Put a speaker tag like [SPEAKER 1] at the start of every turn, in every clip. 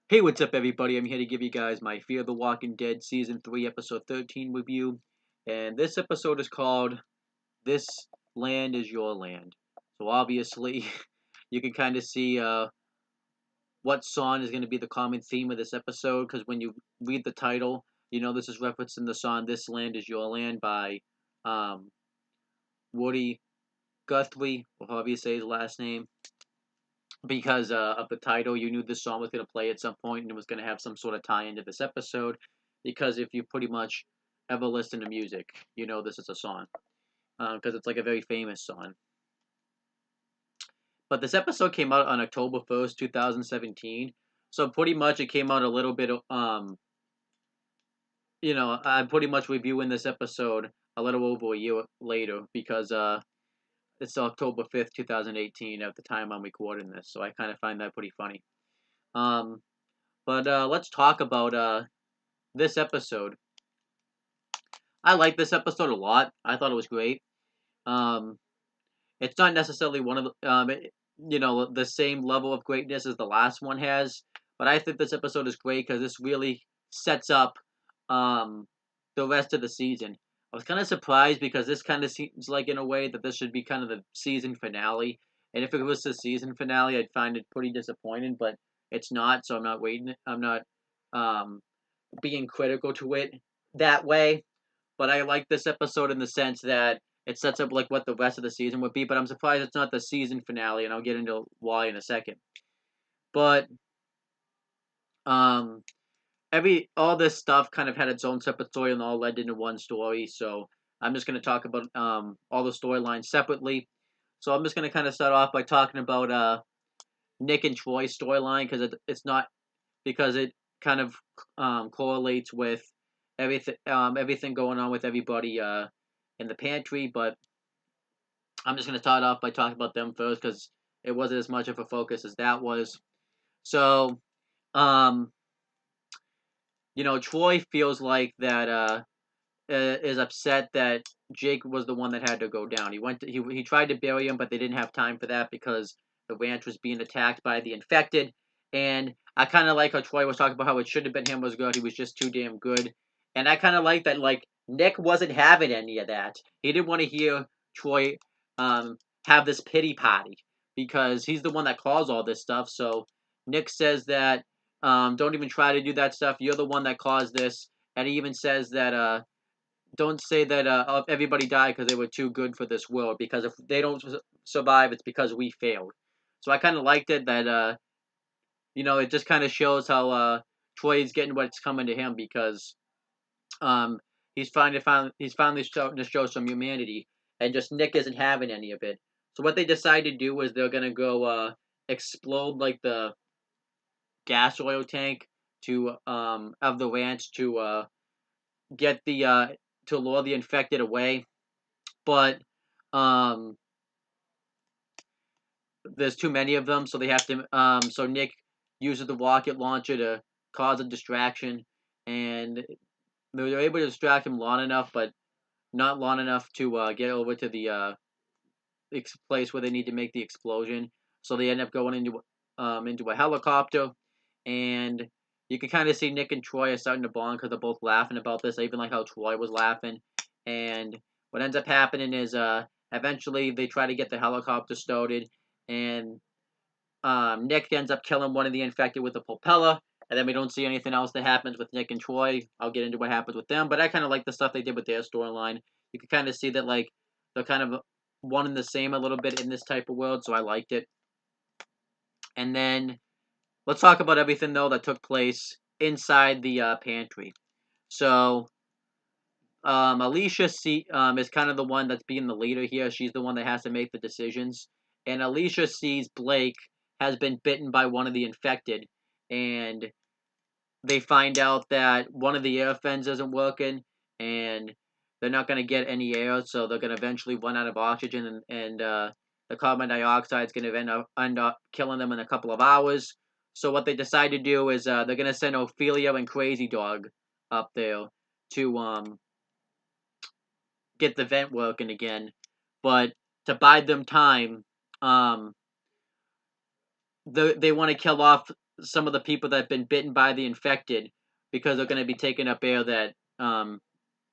[SPEAKER 1] Hey, what's up, everybody? I'm here to give you guys my Fear the Walking Dead Season 3, Episode 13 review. And this episode is called This Land is Your Land. So, obviously, you can kind of see what song is going to be the common theme of this episode, because when you read the title, you know this is referencing the song This Land is Your Land by um, Woody Guthrie, or however you say his last name. Because of the title, you knew this song was going to play at some point and it was going to have some sort of tie into this episode. Because if you pretty much ever listen to music, you know this is a song. Because it's like a very famous song. But this episode came out on October 1st, 2017. So pretty much it came out a little bit, I'm pretty much reviewing this episode a little over a year later because it's October 5th, 2018 at the time I'm recording this. So I kind of find that pretty funny. Um, But let's talk about this episode. I like this episode a lot. I thought it was great. Um, it's not necessarily one of the same level of greatness as the last one has, but I think this episode is great because this really sets up um, the rest of the season. I was kind of surprised because this kind of seems like in a way that this should be kind of the season finale, and if it was the season finale, I'd find it pretty disappointing. But it's not, so I'm not waiting. I'm not um, being critical to it that way. But I like this episode in the sense that it sets up like what the rest of the season would be. But I'm surprised it's not the season finale, and I'll get into why in a second. But um, all this stuff kind of had its own separate story and all led into one story. So I'm just going to talk about all the storylines separately. So I'm just going to kind of start off by talking about Nick and Troy's storyline because it's not because it kind of correlates with everything going on with everybody in the pantry. But I'm just going to start off by talking about them first because it wasn't as much of a focus as that was. So, um, Troy feels like that is upset that Jake was the one that had to go down. He tried to bury him, but they didn't have time for that because the ranch was being attacked by the infected. And I kind of like how Troy was talking about how it should have been him was good. He was just too damn good. And I kind of like that. Like Nick wasn't having any of that. He didn't want to hear Troy um, have this pity party because he's the one that caused all this stuff. So Nick says that don't even try to do that stuff. You're the one that caused this. And he even says that don't say that everybody died because they were too good for this world. Because if they don't survive, it's because we failed. So I kind of liked it that it just kind of shows how Troy's getting what's coming to him because um, he's finally starting to show some humanity, and just Nick isn't having any of it. So what they decide to do is they're gonna go explode like the gas oil tank to of the ranch to get the to lure the infected away, but um, there's too many of them, so they have to. So Nick uses the rocket launcher to cause a distraction, and they're able to distract him long enough, but not long enough to get over to the place where they need to make the explosion. So they end up going into a helicopter, and you can kind of see Nick and Troy are starting to bond because they're both laughing about this. I even like how Troy was laughing, and what ends up happening is eventually they try to get the helicopter started, and Nick ends up killing one of the infected with a propeller, and then we don't see anything else that happens with Nick and Troy. I'll get into what happens with them, but I kind of like the stuff they did with their storyline. You can kind of see that like they're kind of one and the same a little bit in this type of world, so I liked it. And then let's talk about everything though that took place inside the pantry. So Alicia is kind of the one that's being the leader here. She's the one that has to make the decisions. And Alicia sees Blake has been bitten by one of the infected, and they find out that one of the air fins isn't working, and they're not going to get any air, so they're going to eventually run out of oxygen, and the carbon dioxide is going to end up killing them in a couple of hours. So what they decide to do is they're going to send Ophelia and Crazy Dog up there to get the vent working again. But to buy them time, they want to kill off some of the people that have been bitten by the infected because they're going to be taking up air that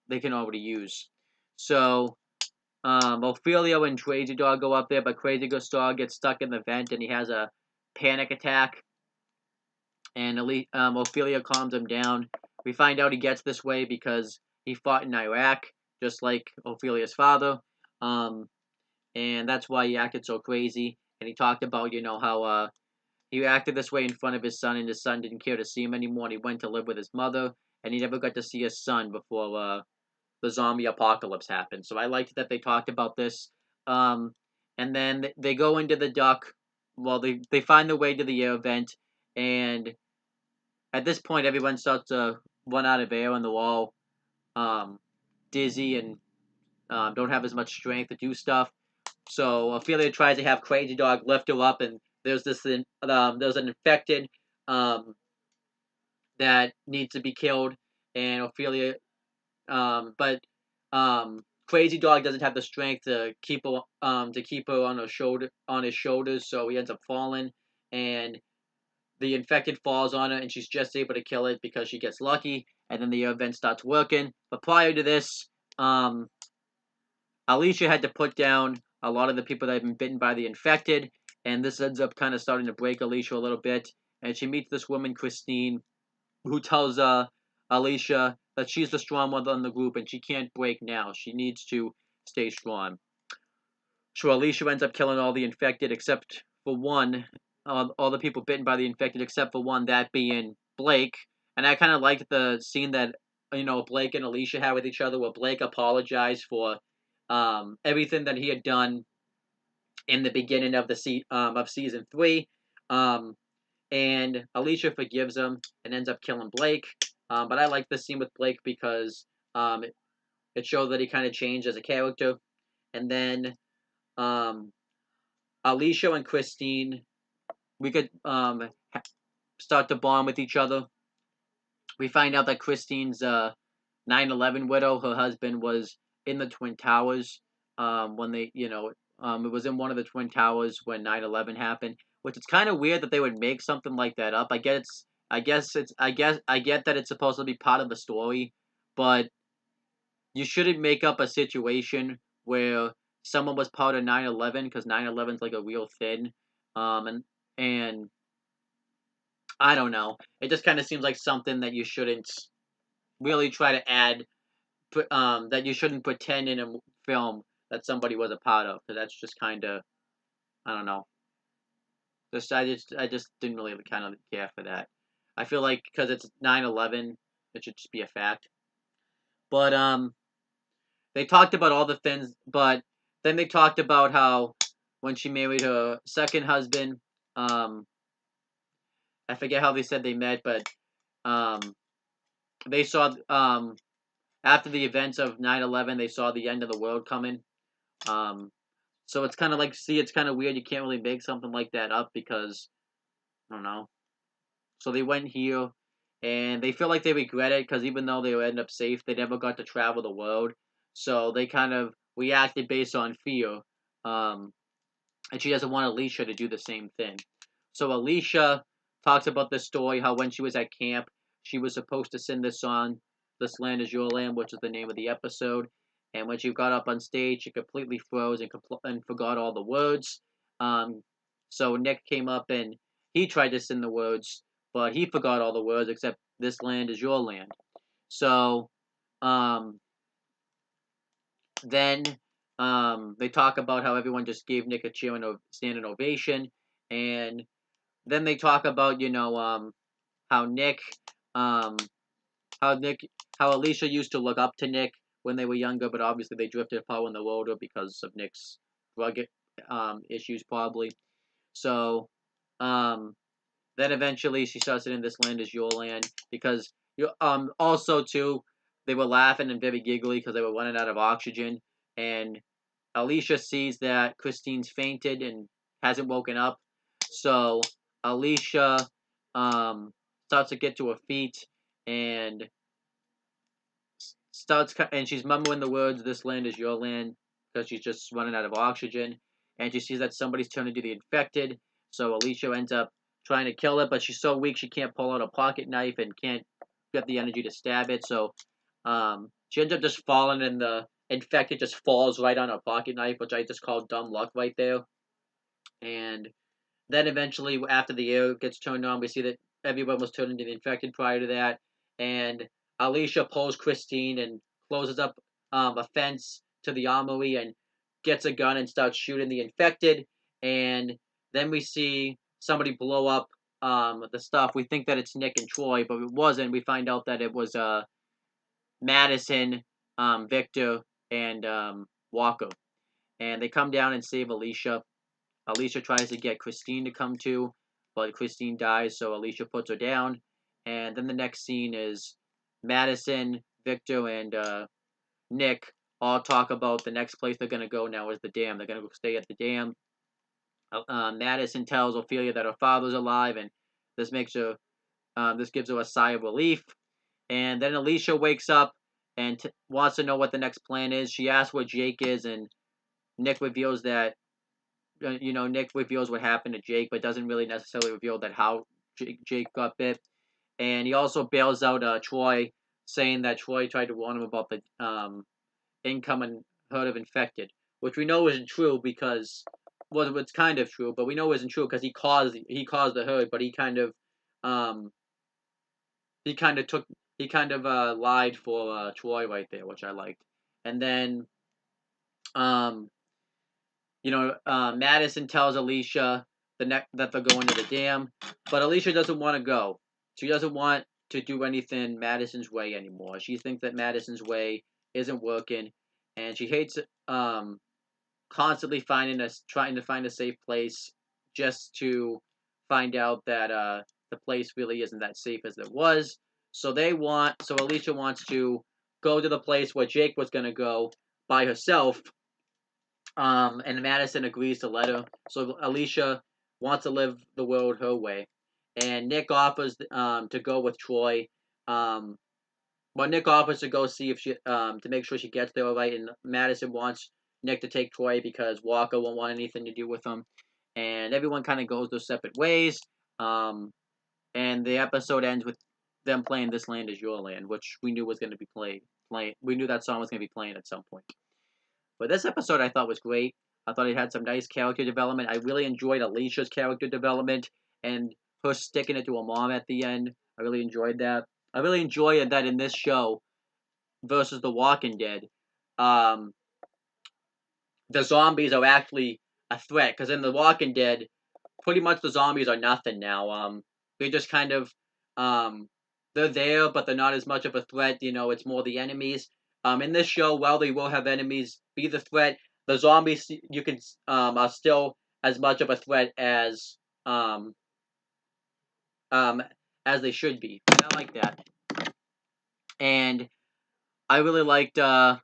[SPEAKER 1] they can already use. So Ophelia and Crazy Dog go up there, but Crazy Dog gets stuck in the vent and he has a panic attack. And Ophelia calms him down. We find out he gets this way because he fought in Iraq, just like Ophelia's father. Um, and that's why he acted so crazy. And he talked about, how he acted this way in front of his son, and his son didn't care to see him anymore, and he went to live with his mother, and he never got to see his son before the zombie apocalypse happened. So I liked that they talked about this. And then they go into the duck. Well, they find their way to the air vent, and at this point, everyone starts to run out of air, and they're all um, dizzy and don't have as much strength to do stuff. So Ophelia tries to have Crazy Dog lift her up, and there's there's an infected that needs to be killed, and Ophelia, but Crazy Dog doesn't have the strength to keep her on his shoulders, so he ends up falling, and the infected falls on her, and she's just able to kill it because she gets lucky, and then the event starts working. But prior to this, Alicia had to put down a lot of the people that have been bitten by the infected, and this ends up kind of starting to break Alicia a little bit. And she meets this woman, Christine, who tells Alicia that she's the strong one in the group and she can't break now. She needs to stay strong. So Alicia ends up killing all the infected except for one, all the people bitten by the infected except for one, that being Blake. And I kind of liked the scene that Blake and Alicia had with each other, where Blake apologized for everything that he had done in the beginning of of season 3, and Alicia forgives him and ends up killing Blake. But I like this scene with Blake because it showed that he kind of changed as a character. And then Alicia and Christine, we could start to bond with each other. We find out that Christine's 9/11 widow, her husband was in the Twin Towers when it was in one of the Twin Towers when 9/11 happened, which is kind of weird that they would make something like that up. I get that it's supposed to be part of the story, but you shouldn't make up a situation where someone was part of 9/11 because 9/11 is like a real thing. And I don't know. It just kind of seems like something that you shouldn't really try to add, that you shouldn't pretend in a film that somebody was a part of, because that's just kind of, I don't know. I just didn't really kind of care for that. I feel like because it's 9/11, it should just be a fact. But they talked about all the things, but then they talked about how when she married her second husband, I forget how they said they met, but um, they saw after the events of 9/11, they saw the end of the world coming. Um, so it's kind of like, see, it's kind of weird. You can't really make something like that up because, I don't know. So they went here, and they feel like they regret it because even though they would end up safe, they never got to travel the world. So they kind of reacted based on fear. Um, and she doesn't want Alicia to do the same thing. So Alicia talks about this story, how when she was at camp, she was supposed to sing this song, "This Land Is Your Land," which is the name of the episode. And when she got up on stage, she completely froze and forgot all the words. Um, so Nick came up and he tried to sing the words, but he forgot all the words except "This land is your land." So um, then they talk about how everyone just gave Nick a cheer and a standing ovation, and then they talk about how Nick, um, how Nick, how Alicia used to look up to Nick when they were younger, but obviously they drifted apart when they were older because of Nick's drug issues probably. So um, then eventually she starts saying, "This land is your land," because you also too they were laughing and very giggly because they were running out of oxygen, and Alicia sees that Christine's fainted and hasn't woken up, so Alicia starts to get to her feet and she's mumbling the words, "This land is your land," because she's just running out of oxygen, and she sees that somebody's turning to the infected, so Alicia ends up trying to kill it, but she's so weak she can't pull out a pocket knife and can't get the energy to stab it. So she ends up just falling, and the infected just falls right on her pocket knife, which I just call dumb luck right there. And then eventually, after the air gets turned on, we see that everyone was turned into the infected prior to that. And Alicia pulls Christine and closes up a fence to the armory and gets a gun and starts shooting the infected. And then we see somebody blow up the stuff. We think that it's Nick and Troy, but it wasn't. We find out that it was Madison, Victor, and Walker. And they come down and save Alicia. Alicia tries to get Christine to come too, but Christine dies, so Alicia puts her down. And then the next scene is Madison, Victor, and Nick all talk about the next place they're going to go now is the dam. They're going to go stay at the dam. Madison tells Ophelia that her father's alive, and this makes her, this gives her a sigh of relief. And then Alicia wakes up and wants to know what the next plan is. She asks where Jake is, and Nick reveals that Nick reveals what happened to Jake, but doesn't really necessarily reveal that how Jake got bit. And he also bails out Troy, saying that Troy tried to warn him about the incoming herd of infected, which we know isn't true because, well, it's kind of true, but we know isn't true because he caused the herd, but he kind of lied for Troy right there, which I liked. And then Madison tells Alicia that they're going to the dam, but Alicia doesn't want to go. She doesn't want to do anything Madison's way anymore. She thinks that Madison's way isn't working, and she hates constantly trying to find a safe place just to find out that the place really isn't that safe as it was. So Alicia wants to go to the place where Jake was going to go by herself. And Madison agrees to let her. So Alicia wants to live the world her way, and Nick offers to go with Troy. But Nick offers to go see if she to make sure she gets there all right, and Madison wants Nick to take Troy because Walker won't want anything to do with him, and everyone kind of goes their separate ways. And the episode ends with them playing "This Land Is Your Land," which we knew was going to be played. We knew that song was going to be playing at some point. But this episode I thought was great. I thought it had some nice character development. I really enjoyed Alicia's character development and her sticking it to her mom at the end. I really enjoyed that. I really enjoyed that in this show versus The Walking Dead. The zombies are actually a threat because in The Walking Dead, pretty much the zombies are nothing now. They just kind of they're there, but they're not as much of a threat. It's more the enemies. In this show, while they will have enemies be the threat, the zombies are still as much of a threat as they should be. And I like that. And I really liked the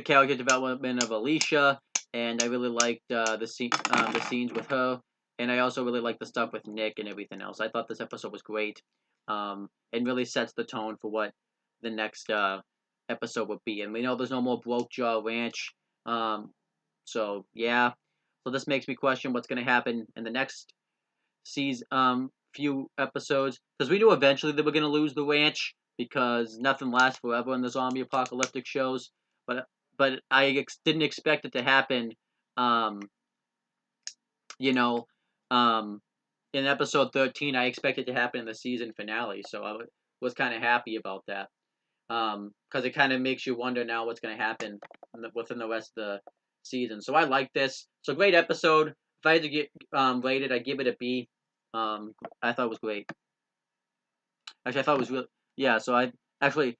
[SPEAKER 1] character development of Alicia, and I really liked the scenes with her, and I also really liked the stuff with Nick and everything else. I thought this episode was great, and really sets the tone for what the next episode would be. And we know there's no more Broke Jaw Ranch, so yeah. So this makes me question what's going to happen in the next few episodes, because we knew eventually they were going to lose the ranch because nothing lasts forever in the zombie apocalyptic shows. But I didn't expect it to happen. You know, in episode 13, I expected it to happen in the season finale, so I was kind of happy about that. Because it kind of makes you wonder now what's going to happen within the rest of the season. So I like this. So great episode. If I had to get rated, I'd give it a B. I thought it was great. Actually, I thought it was really So I thought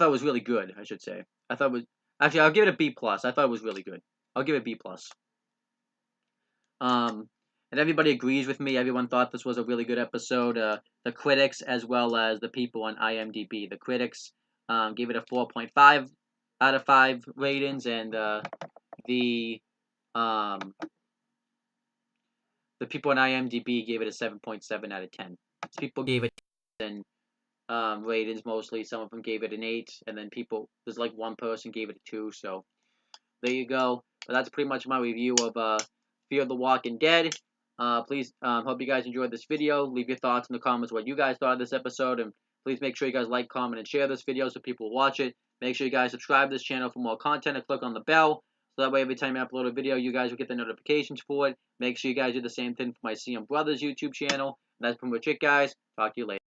[SPEAKER 1] it was really good. I should say. I thought it was I'll give it a B plus. I thought it was really good. I'll give it B plus. And everybody agrees with me. Everyone thought this was a really good episode. The critics as well as the people on IMDb. The critics gave it a 4.5 out of 5 ratings, and the people on IMDb gave it a 7.7 out of 10. People gave it 10 ratings mostly. Some of them gave it an 8, and then there's like one person gave it a 2. So. There you go. But that's pretty much my review of Fear the Walking Dead. Please, hope you guys enjoyed this video. Leave your thoughts in the comments what you guys thought of this episode, and please make sure you guys like, comment, and share this video so people watch it. Make sure you guys subscribe to this channel for more content and click on the bell, so that way every time I upload a video, you guys will get the notifications for it. Make sure you guys do the same thing for my CM Brothers YouTube channel. And that's pretty much it, guys. Talk to you later.